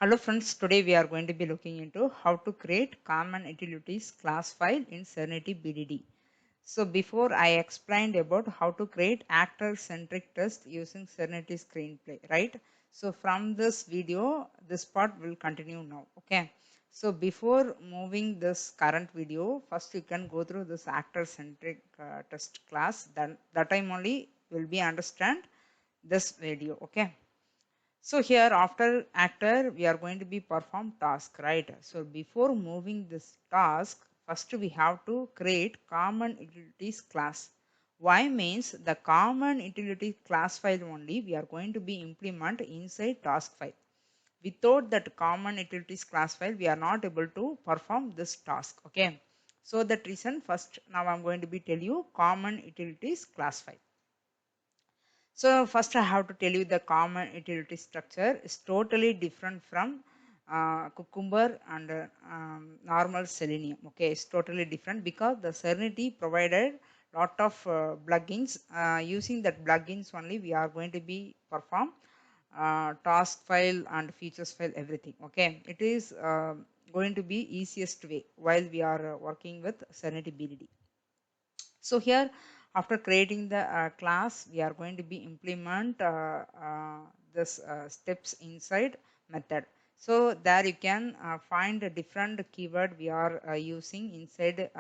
Hello friends, today we are going to be looking into how to create common utilities class file in Serenity BDD. So before I explained about how to create actor centric test using Serenity screenplay, right? So from this video, this part will continue now. Okay. So before moving this current video, first you can go through this actor centric test class. Then that time only will be understand this video. Okay. So here after actor we are going to be perform task, right? So before moving this task, first we have to create common utilities class. Why means the common utility class file only we are going to be implement inside task file. Without that common utilities class file we are not able to perform this task. Okay. So that reason first now I'm going to be tell you common utilities class file. So first I have to tell you the common utility structure is totally different from Cucumber and normal Selenium. Okay, it's totally different because the Serenity provided lot of plugins. Using that plugins only we are going to be perform task file and features file everything. Okay, it is going to be easiest way while we are working with Serenity BDD. So here after creating the class we are going to be implement this steps inside method. So there you can find a different keyword we are using inside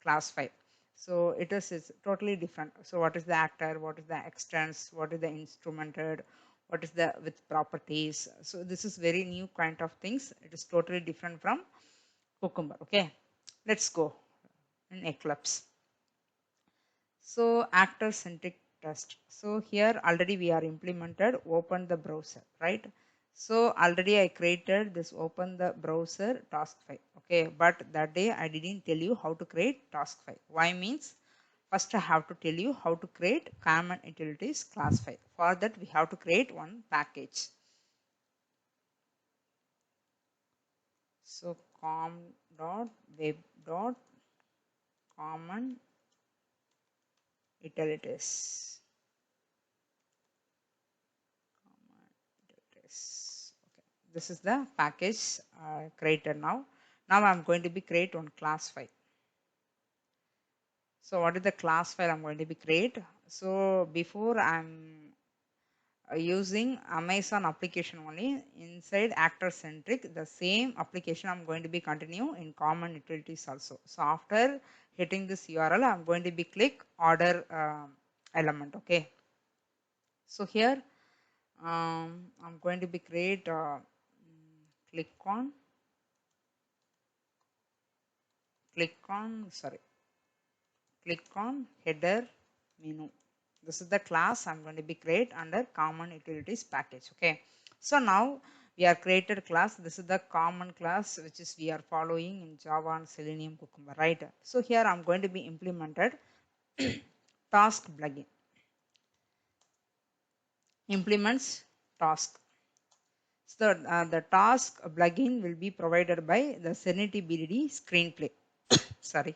class file. So it is totally different. So what is the actor, what is the extents, what is the instrumented, what is the with properties. So this is very new kind of things. It is totally different from Cucumber. Okay, let's go in Eclipse. So actor centric test. So here already we are implemented open the browser, right? So already I created this open the browser task file. Okay, but that day I didn't tell you how to create task file. Why means first I have to tell you how to create common utilities class file. For that we have to create one package. So com.web.common utilities. Okay, this is the package created now. Now I'm going to be create one class file. So what is the class file I'm going to be create? So before I'm using Amazon application only inside actor centric, the same application I'm going to be continue in common utilities also. So after hitting this URL I'm going to be click order element. Okay, so here I'm going to be create click on click on header menu. This is the class I'm going to be create under common utilities package. Okay, so now we are created class. This is the common class which is we are following in Java and Selenium Cucumber, right? So here I'm going to be implemented task plugin implements task. So the task plugin will be provided by the Serenity BDD screenplay. Sorry,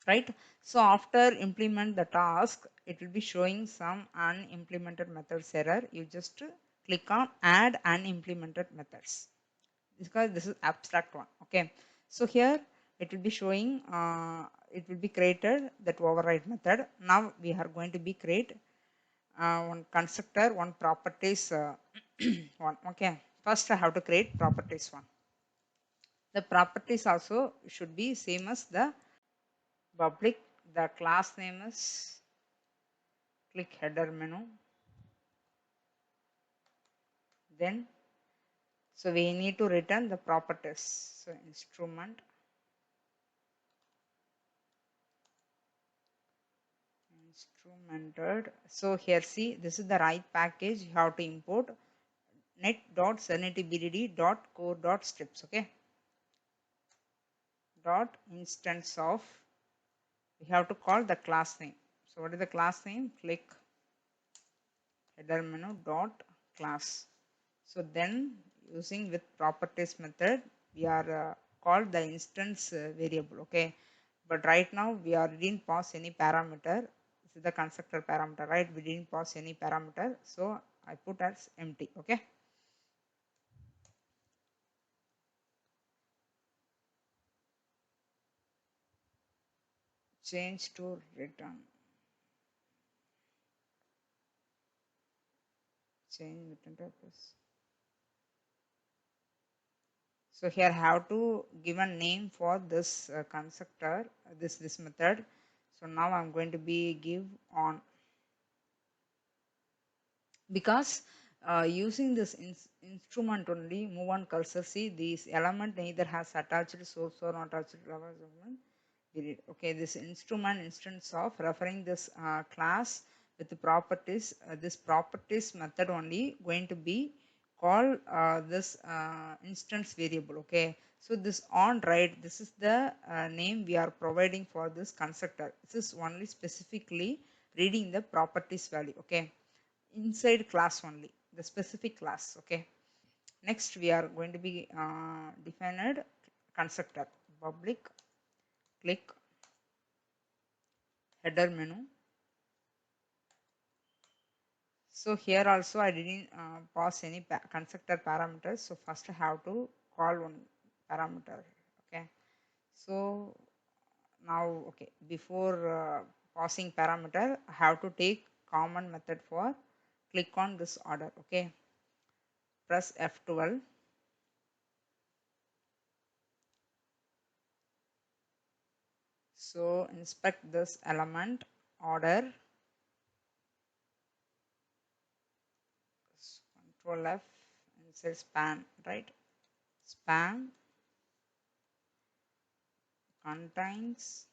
right? So after implement the task it will be showing some unimplemented methods error. You just click on add unimplemented methods because this is abstract one. Okay, so here it will be showing it will be created that override method. Now we are going to be create one constructor, one properties one. Okay, first I have to create properties one. The properties also should be same as the public. The class name is click header menu, then so we need to return the properties. So instrumented. So here see this is the right package. You have to import net.serenitybdd.core.steps. Okay, dot instance of, we have to call the class name. So what is the class name? Click header menu dot class. So then using with properties method we are called the instance variable. Okay, but right now we are didn't pass any parameter. This is the constructor parameter, right? We didn't pass any parameter, so I put as empty. Okay, change to return, change return purpose. So here I have to give a name for this constructor, this method. So now I'm going to be give on, because using this instrument only, move on cursor, see this element neither has attached source or not attached element. Okay, this instrument instance of referring this class with the properties, this properties method only going to be called this instance variable. Okay, so this on right, this is the name we are providing for this constructor. This is only specifically reading the properties value. Okay, inside class only, the specific class. Okay, next we are going to be defined constructor, public, click header menu. So here also I didn't pass any constructor parameters. So first I have to call one parameter. Okay, so now okay, before passing parameter I have to take common method for click on this order. Okay, press F12. So inspect this element order, Control F, and say span, right? Span contains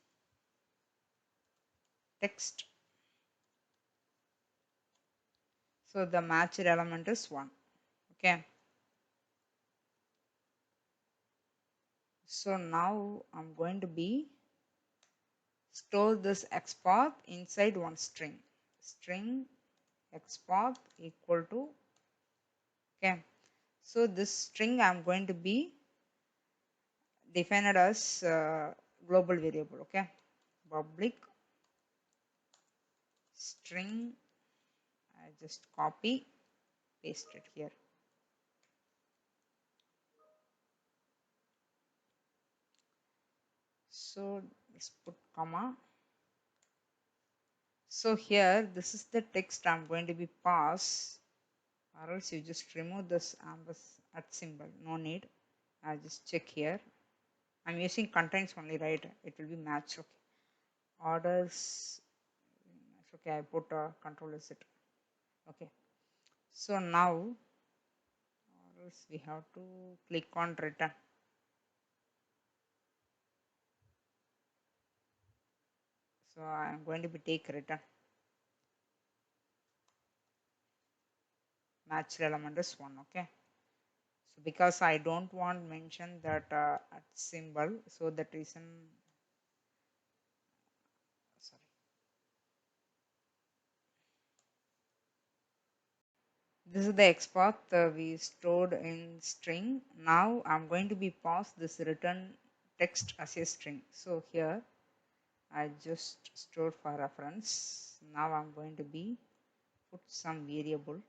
text. So the matched element is 1. Okay. So now I'm going to be store this xpath inside one string. String xpath equal to, okay. So this string I'm going to be defined as global variable. Okay, public string. I just copy paste it here. So let's put comma. So here this is the text I'm going to be pass, or else you just remove this @ symbol, no need. I just check here. I'm using contains only, right? It will be matched. Okay, orders. Okay, I put control is it. Okay, so now or else we have to click on return. So I'm going to be take return. Matched element is 1. Okay, so because I don't want mention that at symbol, so that reason, sorry. This is the xpath we stored in string. Now I'm going to be pass this return text as a string. So here I just stored for reference. Now I'm going to be put some variable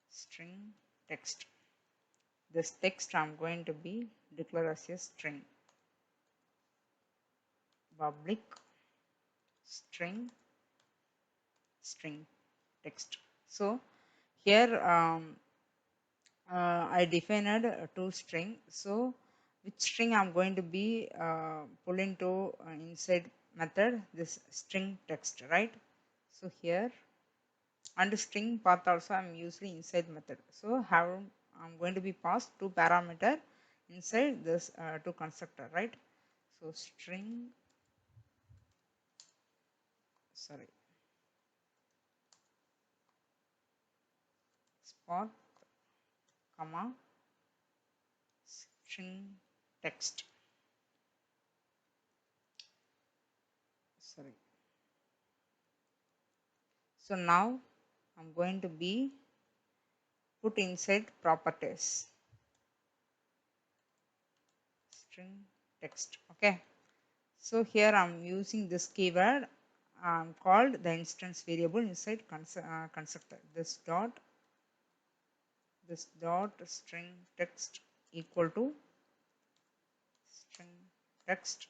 string text. This text I'm going to be declare as a string, public string text. So here I defined two string. So which string I'm going to be pull into inside method, this string text, right? So here and string path also I'm using inside method. So I'm going to be passed two parameter inside this two constructor, right? So string, sorry, spot comma string text, sorry. So now I'm going to be put inside properties string text. Okay, so here I'm using this keyword called the instance variable inside constructor. This dot string text equal to string text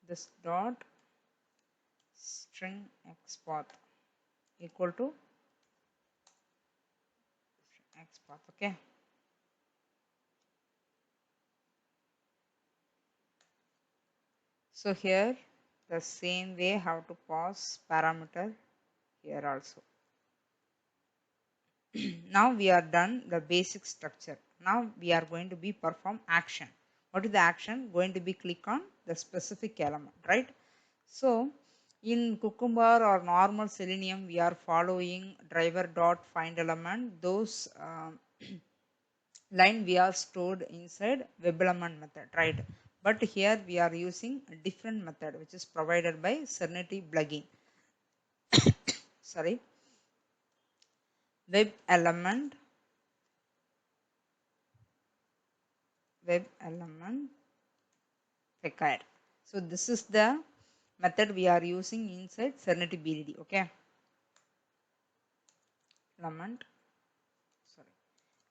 this dot string xpath equal to xpath. Okay. So here the same way how to pass parameter here also. Now we are done the basic structure. Now we are going to be perform action. What is the action? Going to be click on the specific element, right? So in Cucumber or normal Selenium, we are following driver dot find element. Those line we are stored inside web element method, right? But here we are using a different method which is provided by Serenity plugin. Sorry, web element required. So this is the method we are using inside Serenity BDD. Okay, element, sorry,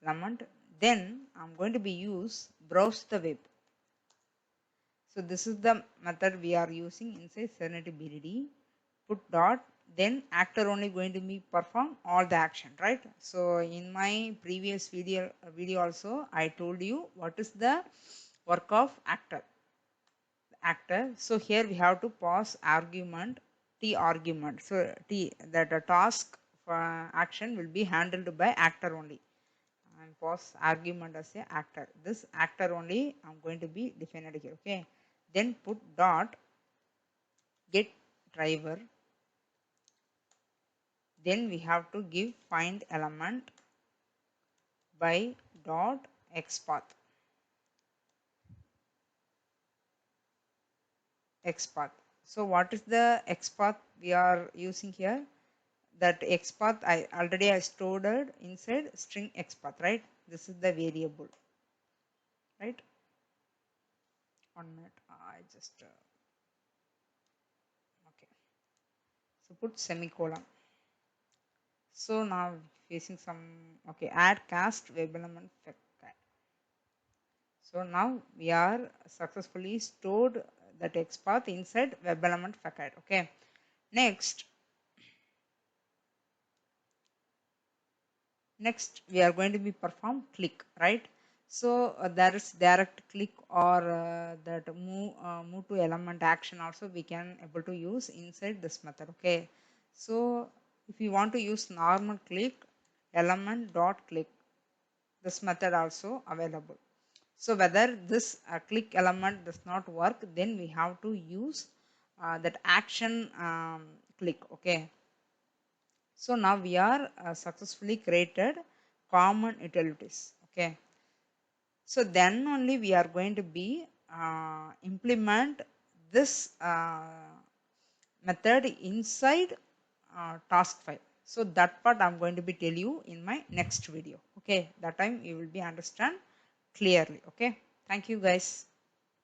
element. Then I'm going to be use browse the web. So this is the method we are using inside Serenity BDD. Put dot, then actor only going to be perform all the action, right? So in my previous video also I told you what is the work of actor. So here we have to pass argument t argument. So t, that a task action will be handled by actor only, and pass argument as a actor. This actor only I'm going to be defined here. Okay, then put dot get driver, then we have to give find element by dot xpath. So what is the xpath we are using here? That xpath I stored inside string xpath, right? This is the variable, right? 1 minute, I just okay. So put semicolon. So now facing some, okay, add cast web element fact. So now we are successfully stored the text path inside web element facade. Okay. Next we are going to be perform click, right? So there is direct click or that move to element action also we can able to use inside this method. Okay. So if you want to use normal click, element dot click, this method also available. So whether this click element does not work, then we have to use that action click. Okay. So now we are successfully created common utilities. Okay. So then only we are going to be implement this method inside task file. So that part I'm going to be tell you in my next video. Okay. That time you will be understand clearly. Okay. Thank you guys.